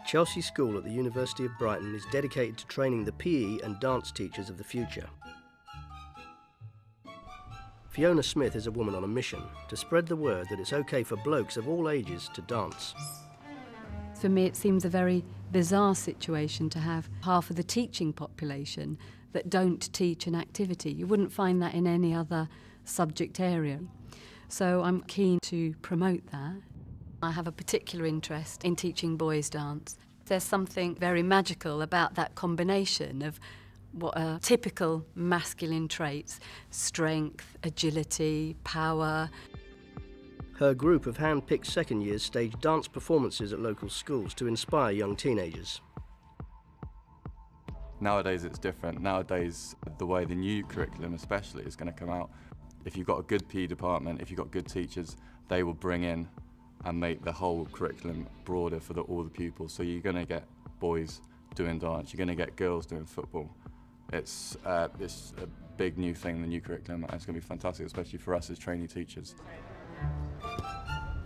Chelsea School at the University of Brighton is dedicated to training the PE and dance teachers of the future. Fiona Smith is a woman on a mission to spread the word that it's okay for blokes of all ages to dance. For me, it seems a very bizarre situation to have half of the teaching population that don't teach an activity. You wouldn't find that in any other subject area. So I'm keen to promote that. I have a particular interest in teaching boys dance. There's something very magical about that combination of what are typical masculine traits: strength, agility, power. Her group of hand-picked second years stage dance performances at local schools to inspire young teenagers. Nowadays it's different. Nowadays the way the new curriculum especially is going to come out, if you've got a good PE department, if you've got good teachers, they will bring in and make the whole curriculum broader for all the pupils. So you're going to get boys doing dance, you're going to get girls doing football. It's a big new thing, the new curriculum, and it's going to be fantastic, especially for us as trainee teachers.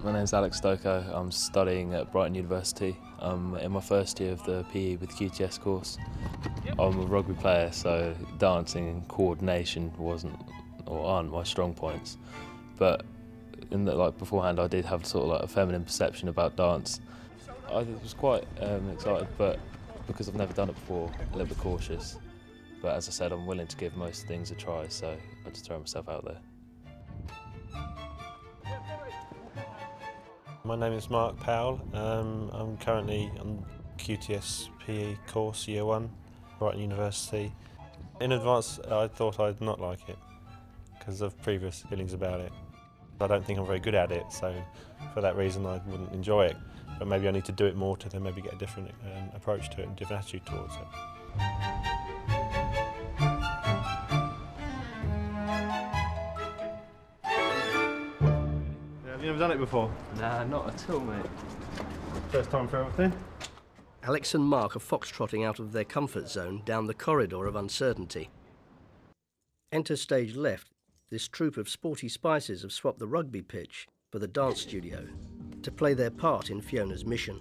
My name's Alex Stokoe. I'm studying at Brighton University. I'm in my first year of the PE with QTS course. I'm a rugby player, so dancing and coordination aren't my strong points. But beforehand, I did have sort of like a feminine perception about dance. I was quite excited, but because I've never done it before, a little bit cautious. But as I said, I'm willing to give most things a try, so I just throw myself out there. My name is Mark Powell. I'm currently on QTS PE course, Year 1, Brighton University. In advance, I thought I'd not like it because of previous feelings about it. I don't think I'm very good at it, so for that reason I wouldn't enjoy it. But maybe I need to do it more to then maybe get a different approach to it and different attitude towards it. Have you ever done it before? Nah, not at all, mate. First time for everything? Alex and Mark are foxtrotting out of their comfort zone down the corridor of uncertainty. Enter stage left. This troupe of sporty spices have swapped the rugby pitch for the dance studio to play their part in Fiona's mission.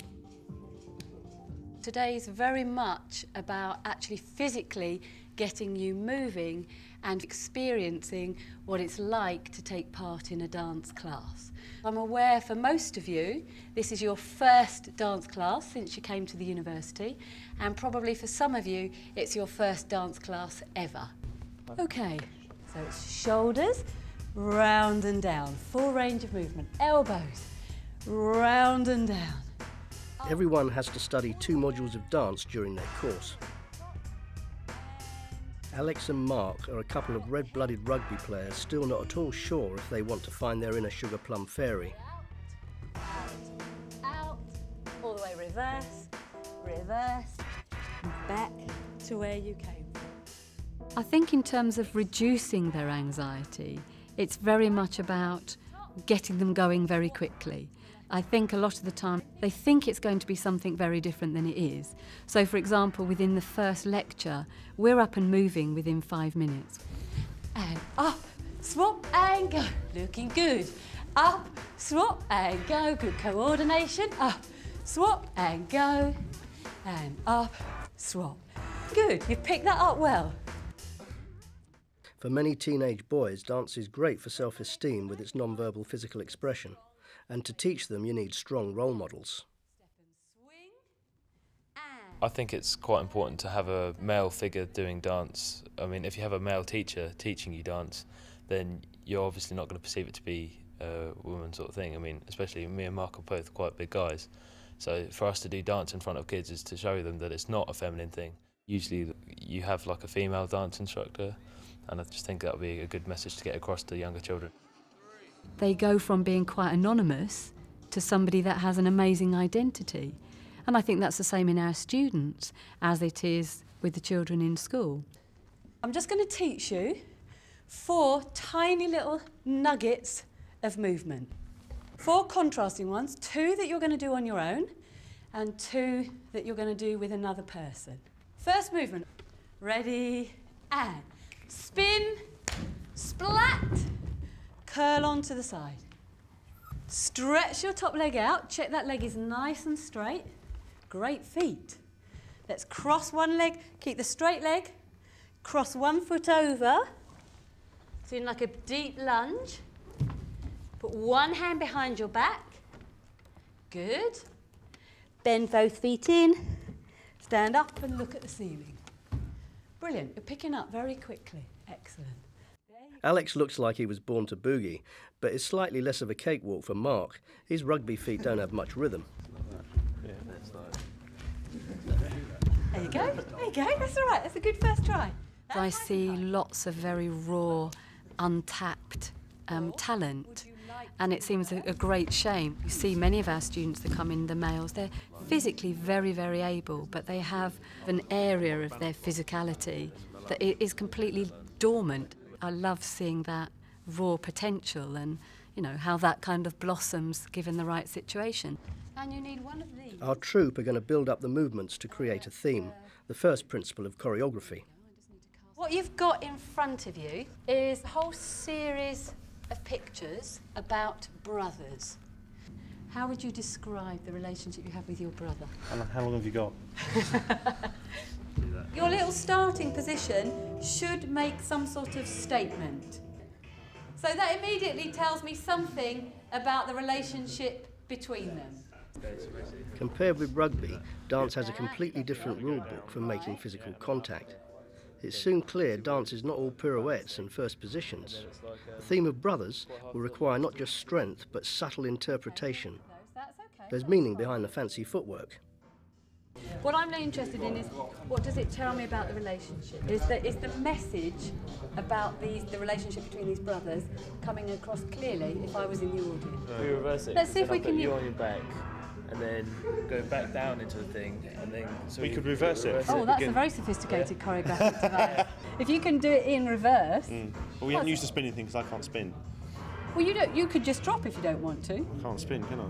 Today's very much about actually physically getting you moving and experiencing what it's like to take part in a dance class. I'm aware for most of you, this is your first dance class since you came to the university, and probably for some of you, it's your first dance class ever. Okay. So it's shoulders, round and down, full range of movement, elbows, round and down. Everyone has to study 2 modules of dance during their course. Alex and Mark are a couple of red-blooded rugby players still not at all sure if they want to find their inner sugar plum fairy. Out, all the way reverse, reverse, and back to where you came. I think in terms of reducing their anxiety, it's very much about getting them going very quickly. I think a lot of the time they think it's going to be something very different than it is. So for example, within the first lecture, we're up and moving within 5 minutes. And up, swap and go, looking good. Up, swap and go, good coordination. Up, swap and go, and up, swap. Good, you've picked that up well. For many teenage boys, dance is great for self-esteem with its non-verbal physical expression. And to teach them, you need strong role models. I think it's quite important to have a male figure doing dance. I mean, if you have a male teacher teaching you dance, then you're obviously not going to perceive it to be a woman sort of thing. I mean, especially me and Mark are both quite big guys. So for us to do dance in front of kids is to show them that it's not a feminine thing. Usually you have like a female dance instructor, and I just think that would be a good message to get across to younger children. They go from being quite anonymous to somebody that has an amazing identity. And I think that's the same in our students as it is with the children in school. I'm just going to teach you 4 tiny little nuggets of movement. 4 contrasting ones, 2 that you're going to do on your own and 2 that you're going to do with another person. First movement, Ready, and spin, splat, curl onto the side. Stretch your top leg out, check that leg is nice and straight. Great feet. Let's cross one leg, keep the straight leg, cross one foot over, so in like a deep lunge. Put one hand behind your back. Good. Bend both feet in, stand up and look at the ceiling. Brilliant, you're picking up very quickly. Excellent. Alex looks like he was born to boogie, but is slightly less of a cakewalk for Mark. His rugby feet don't have much rhythm. There you go, that's all right, that's a good first try. I see lots of very raw, untapped talent, and it seems a great shame. You see many of our students that come in, the males, they're physically very, very able, but they have an area of their physicality that is completely dormant. I love seeing that raw potential and, you know, how that kind of blossoms given the right situation. And you need one of these. Our troupe are going to build up the movements to create a theme, the first principle of choreography. What you've got in front of you is a whole series of pictures about brothers. How would you describe the relationship you have with your brother? How long have you got? Your little starting position should make some sort of statement. So that immediately tells me something about the relationship between them. Compared with rugby, dance has a completely different rule book for making physical contact. It's soon clear dance is not all pirouettes and first positions. The theme of brothers will require not just strength, but subtle interpretation. There's meaning behind the fancy footwork. What I'm really interested in is, what does it tell me about the relationship? Is the message about the relationship between these brothers coming across clearly if I was in the audience? We reverse it. Let's see if we can... you on your back, and then go back down into the thing, and then... So we could reverse it. Oh, that's a very sophisticated choreographic device. If you can do it in reverse... Well, we haven't used the spinning thing because I can't spin. Well, you could just drop if you don't want to. I can't spin, can I?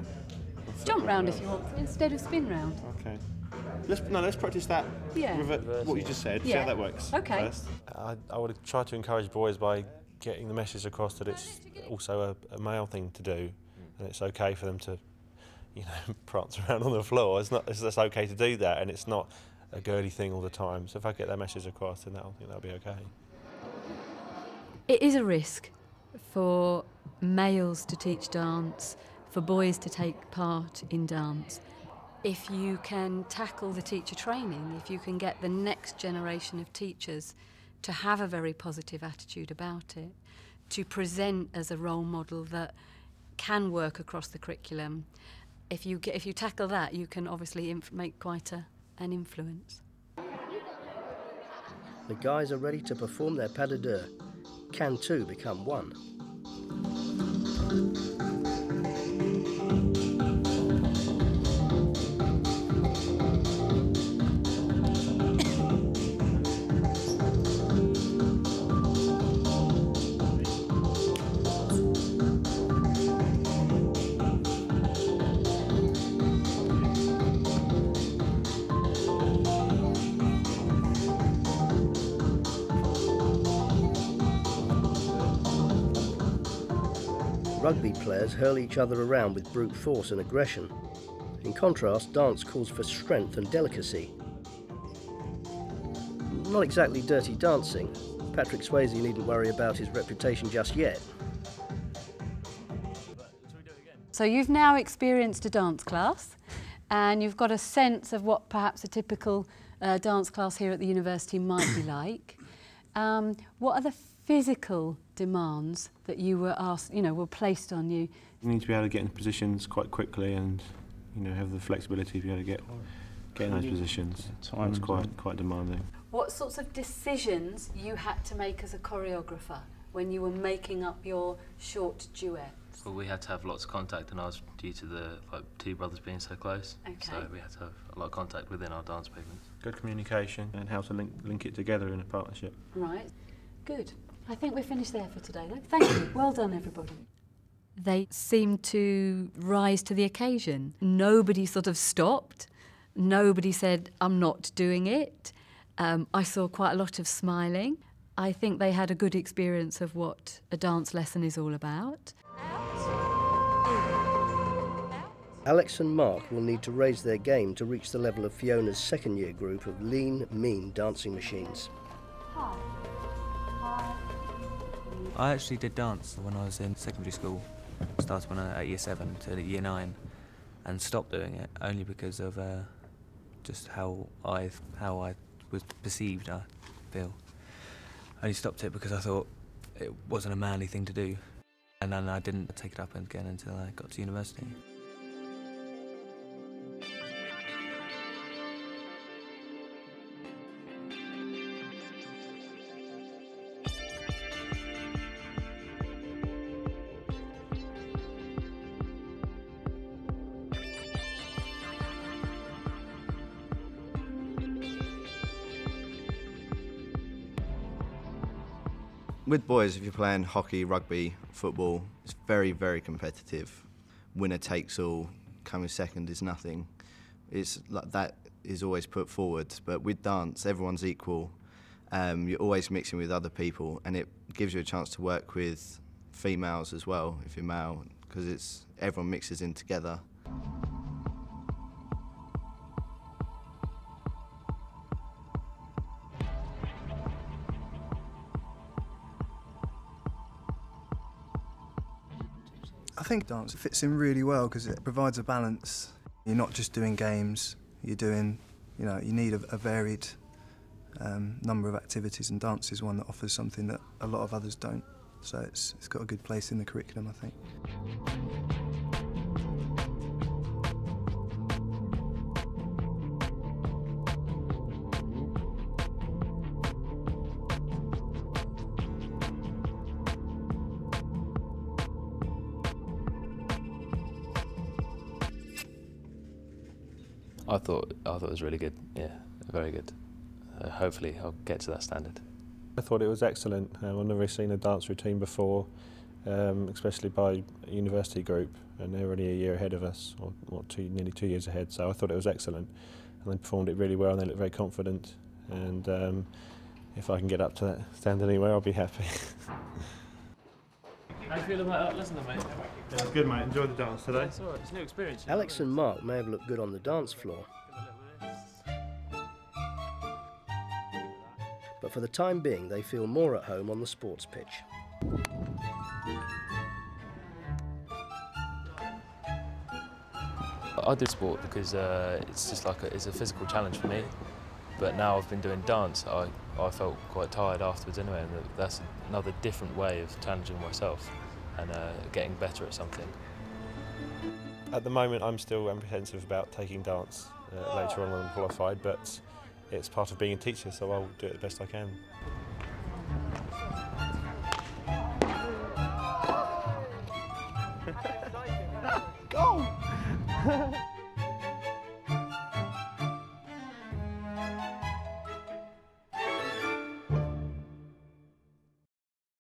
Jump round if you want to, instead of spin round. Okay. Let's practice that. Yeah. What you just said. Yeah. See how that works. Okay. First. I would try to encourage boys by getting the message across that it's also a male thing to do, and it's okay for them to, you know, prance around on the floor. It's okay to do that, and it's not a girly thing all the time. So if I get that message across, then that'll be okay. It is a risk for males to teach dance, for boys to take part in dance. If you can tackle the teacher training, if you can get the next generation of teachers to have a very positive attitude about it, to present as a role model that can work across the curriculum, if you tackle that, you can obviously make quite an influence. The guys are ready to perform their pas de deux. Can two become one? Rugby players hurl each other around with brute force and aggression. In contrast, dance calls for strength and delicacy. Not exactly dirty dancing. Patrick Swayze needn't worry about his reputation just yet. So you've now experienced a dance class, and you've got a sense of what perhaps a typical dance class here at the university might be like. What are the physical demands that you were asked, were placed on you? You need to be able to get in positions quite quickly, and have the flexibility to be able to get in those positions. It's quite demanding. What sorts of decisions you had to make as a choreographer when you were making up your short duets? Well, we had to have lots of contact, and I was due to the two brothers being so close. Okay. So we had to have a lot of contact within our dance movements. Good communication and how to link it together in a partnership. Right. Good. I think we're finished there for today. Thank you. Well done, everybody. They seemed to rise to the occasion. Nobody sort of stopped. Nobody said, I'm not doing it. I saw quite a lot of smiling. I think they had a good experience of what a dance lesson is all about. Alex and Mark will need to raise their game to reach the level of Fiona's second-year group of lean, mean dancing machines. I actually did dance when I was in secondary school. Started when at year 7 to year 9 and stopped doing it only because of just how I was perceived, I feel. I only stopped it because I thought it wasn't a manly thing to do, and then I didn't take it up again until I got to university. With boys, if you're playing hockey, rugby, football, it's very, very competitive. Winner takes all, coming second is nothing. It's like that is always put forward. But with dance, everyone's equal. You're always mixing with other people, and it gives you a chance to work with females as well, if you're male, because everyone mixes in together. I think dance fits in really well because it provides a balance. You're not just doing games, you're doing, you need a varied number of activities, and dance is one that offers something that a lot of others don't. So it's got a good place in the curriculum, I think. I thought it was really good, yeah, very good. Hopefully I'll get to that standard. I thought it was excellent. I've never seen a dance routine before, especially by a university group, and they're only a year ahead of us, or nearly 2 years ahead, so I thought it was excellent. And they performed it really well, and they looked very confident, and if I can get up to that standard anywhere, I'll be happy. How do you feel about that lesson, mate? Yeah, it's good, mate. Enjoyed the dance today. It's all right. It's a new experience. Alex and Mark may have looked good on the dance floor, but for the time being they feel more at home on the sports pitch. I did sport because it's just like it's a physical challenge for me. But now I've been doing dance, I felt quite tired afterwards anyway, and that's another different way of challenging myself and getting better at something. At the moment I'm still apprehensive about taking dance later on when I'm qualified, but it's part of being a teacher, so I'll do it the best I can. Go!